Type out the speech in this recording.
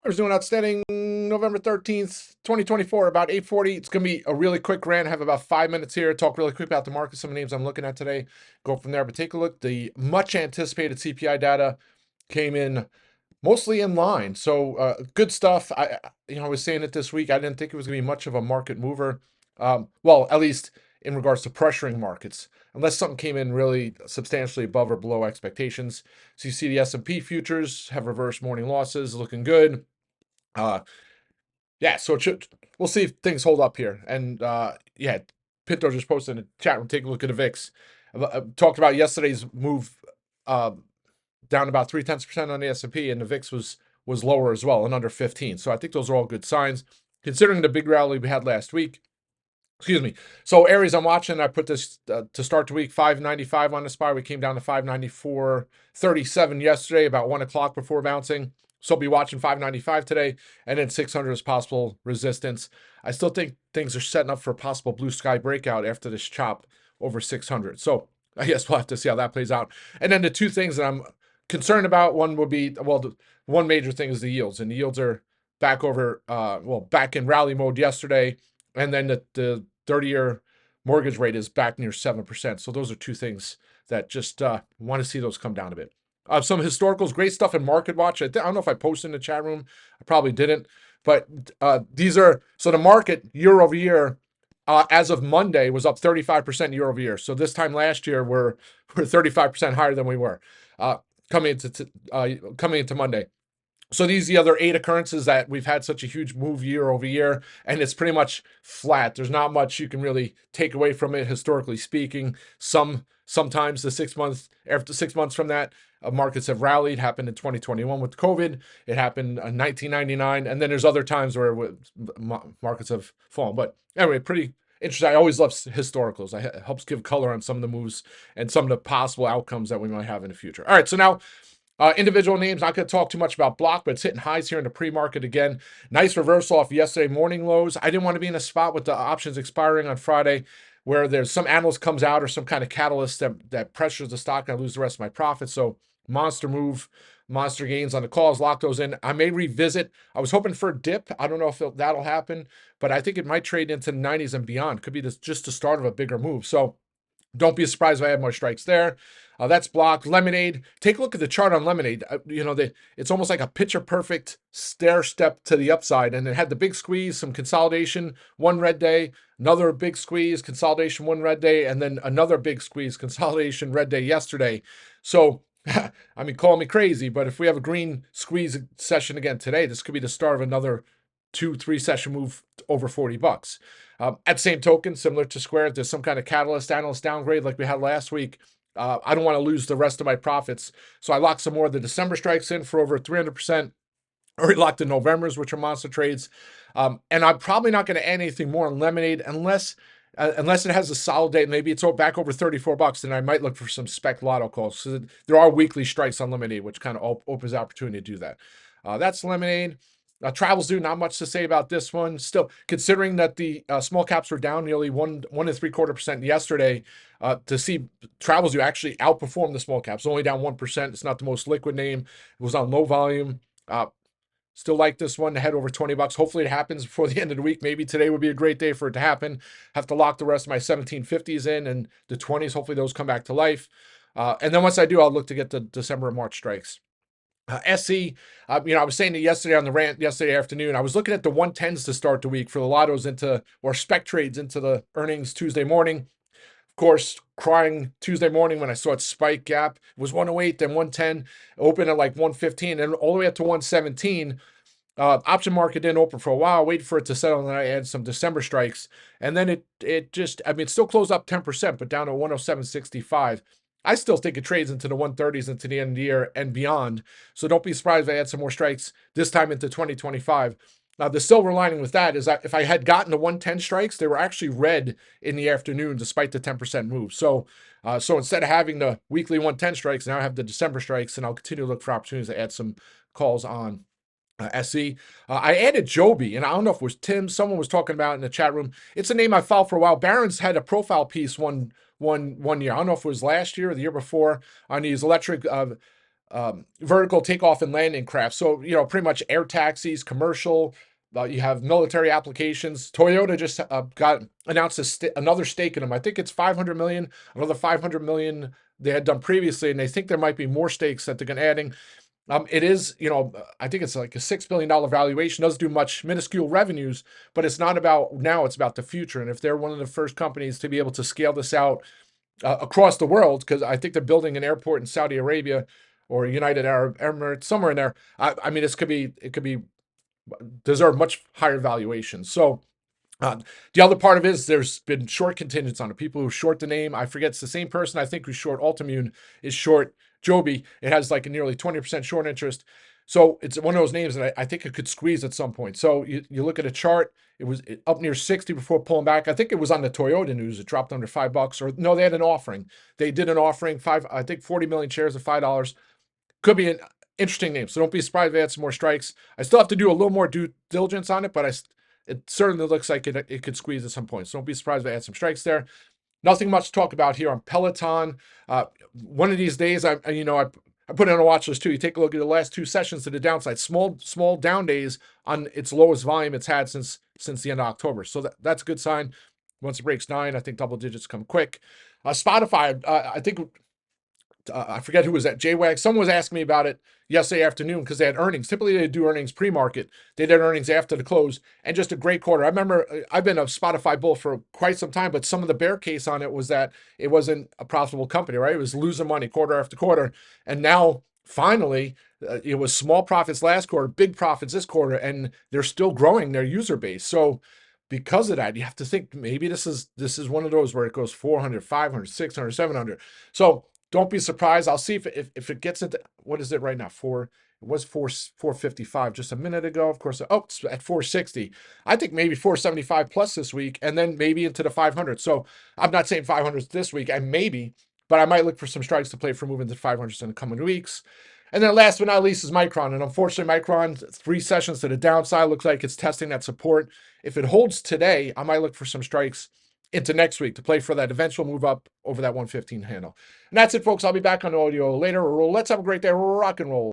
I was doing outstanding November 13th, 2024, about 8:40. It's going to be a really quick rant. I have about 5 minutes here. Talk really quick about the market, some of the names I'm looking at today. Go from there. But take a look. The much anticipated CPI data came in mostly in line. So good stuff. I was saying it this week. I didn't think it was going to be much of a market mover. Well, at least in regards to pressuring markets, unless something came in really substantially above or below expectations. So you see the S&P futures have reversed morning losses, looking good. Uh, yeah, so we'll see if things hold up here. And yeah, Pinto just posted in the chat room. Take a look at the VIX. Talked about yesterday's move uh, down about 0.3% on the S&P, and the VIX was lower as well and under 15. So I think those are all good signs, considering the big rally we had last week. Excuse me. So areas I'm watching, I put this to start the week 595 on the SPY. We came down to 594.37 yesterday, about 1 o'clock before bouncing. So I'll be watching 595 today, and then 600 is possible resistance. I still think things are setting up for a possible blue sky breakout after this chop over 600. So I guess we'll have to see how that plays out. And then the two things that I'm concerned about, one would be, well, the one major thing is the yields, and the yields are back over, back in rally mode yesterday, and then the 30-year mortgage rate is back near 7%. So those are two things that just want to see those come down a bit. Some historicals, great stuff in Market Watch. I don't know if I posted in the chat room. I probably didn't. But these are, so the market year over year, as of Monday, was up 35% year over year. So this time last year, we're 35% higher than we were coming into Monday. So these are the other 8 occurrences that we've had such a huge move year over year, and it's pretty much flat. There's not much you can really take away from it, historically speaking. Sometimes after 6 months from that, markets have rallied. Happened in 2021 with COVID. It happened in 1999, and then there's other times where markets have fallen. But anyway, pretty interesting. I always love historicals. It helps give color on some of the moves and some of the possible outcomes that we might have in the future. All right, so now individual names, not going to talk too much about block, but it's hitting highs here in the pre-market again. Nice reversal off yesterday morning lows. I didn't want to be in a spot with the options expiring on Friday where there's some analyst comes out or some kind of catalyst that pressures the stock and I lose the rest of my profits. So monster move, monster gains on the calls, lock those in. I may revisit. I was hoping for a dip. I don't know if that'll happen, but I think it might trade into the 90s and beyond. Could be just the start of a bigger move. So don't be surprised if I have more strikes there. That's blocked. Lemonade. Take a look at the chart on Lemonade. It's almost like a picture perfect stair step to the upside. And it had the big squeeze, some consolidation, one red day, another big squeeze, consolidation, one red day, and then another big squeeze, consolidation, red day yesterday. So, I mean, call me crazy, but if we have a green squeeze session again today, this could be the start of another 2-3 session move over $40. At the same token, similar to Square, if there's some kind of catalyst analyst downgrade like we had last week, I don't want to lose the rest of my profits. So I locked some more of the December strikes in for over 300%. Already locked in November's, which are monster trades. And I'm probably not going to add anything more on Lemonade unless it has a solid day. Maybe it's back over $34. Then I might look for some spec lotto calls. So there are weekly strikes on Lemonade, which kind of opens the opportunity to do that. That's Lemonade. Travels do not much to say about this one. Still, considering that the small caps were down nearly 1.75% yesterday, to see Travels do actually outperform the small caps, only down 1%. It's not the most liquid name. It was on low volume. Still like this one to head over $20. Hopefully it happens before the end of the week. Maybe today would be a great day for it to happen. Have to lock the rest of my 1750s in and the 20s. Hopefully those come back to life. And then once I do, I'll look to get the December and March strikes. SC, I was saying it yesterday on the rant yesterday afternoon. I was looking at the 110s to start the week for the lottos or spec trades into the earnings Tuesday morning. Of course, crying Tuesday morning when I saw it spike gap. It was 108, then 110, open at like 115, and all the way up to 117. Option market didn't open for a while. Wait for it to settle, and then I add some December strikes, and then it still closed up 10%, but down to 107.65. I still think it trades into the 130s into the end of the year and beyond. So don't be surprised if I add some more strikes this time into 2025. Now, the silver lining with that is that if I had gotten the 110 strikes, they were actually red in the afternoon despite the 10% move. So instead of having the weekly 110 strikes, now I have the December strikes, and I'll continue to look for opportunities to add some calls on SC. I added JOBY, and I don't know if it was Tim. Someone was talking about it in the chat room. It's a name I followed for a while. Barron's had a profile piece one year. I don't know if it was last year or the year before on these electric vertical takeoff and landing craft. So, pretty much air taxis, commercial. You have military applications. Toyota just got announced another stake in them. I think it's 500 million, another 500 million they had done previously, and they think there might be more stakes that they're going to adding. It is, I think it's like a $6 billion valuation. Doesn't do much, minuscule revenues, but it's not about now, it's about the future. And if they're one of the first companies to be able to scale this out across the world, because I think they're building an airport in Saudi Arabia or United Arab Emirates, somewhere in there. I mean, it could be deserve much higher valuations. So the other part of it is there's been short contingents on it. People who short the name, I forget, it's the same person I think who's short Altimmune is short JOBY. It has like a nearly 20% short interest. So it's one of those names that I think it could squeeze at some point. So you look at a chart, it was up near 60 before pulling back. I think it was on the Toyota news. It dropped under $5, or no, they had an offering. They did an offering, I think 40 million shares at $5. Could be an interesting name. So don't be surprised if they had some more strikes. I still have to do a little more due diligence on it, but it certainly looks like it could squeeze at some point. So don't be surprised if they had some strikes there. Nothing much to talk about here on Peloton. One of these days, I put it on a watch list too. You take a look at the last two sessions to the downside. Small down days on its lowest volume it's had since the end of October. So that's a good sign. Once it breaks 9, I think double digits come quick. Spotify, I think I forget who was at JWAG. Someone was asking me about it yesterday afternoon because they had earnings. Typically, they do earnings pre-market. They did earnings after the close, and just a great quarter. I remember I've been a Spotify bull for quite some time, but some of the bear case on it was that it wasn't a profitable company, right? It was losing money quarter after quarter, and now finally, it was small profits last quarter, big profits this quarter, and they're still growing their user base. So because of that, you have to think maybe this is one of those where it goes 400, 500, 600, 700. So don't be surprised. I'll see if it gets into, what is it right now? It was 455 just a minute ago. Of course, it's at 460. I think maybe 475 plus this week, and then maybe into the 500. So I'm not saying 500 this week, and maybe, but I might look for some strikes to play for moving to 500 in the coming weeks. And then last but not least is Micron. And unfortunately, Micron, 3 sessions to the downside, looks like it's testing that support. If it holds today, I might look for some strikes into next week to play for that eventual move up over that 115 handle. And that's it, folks. I'll be back on audio later. Let's have a great day. Rock and roll.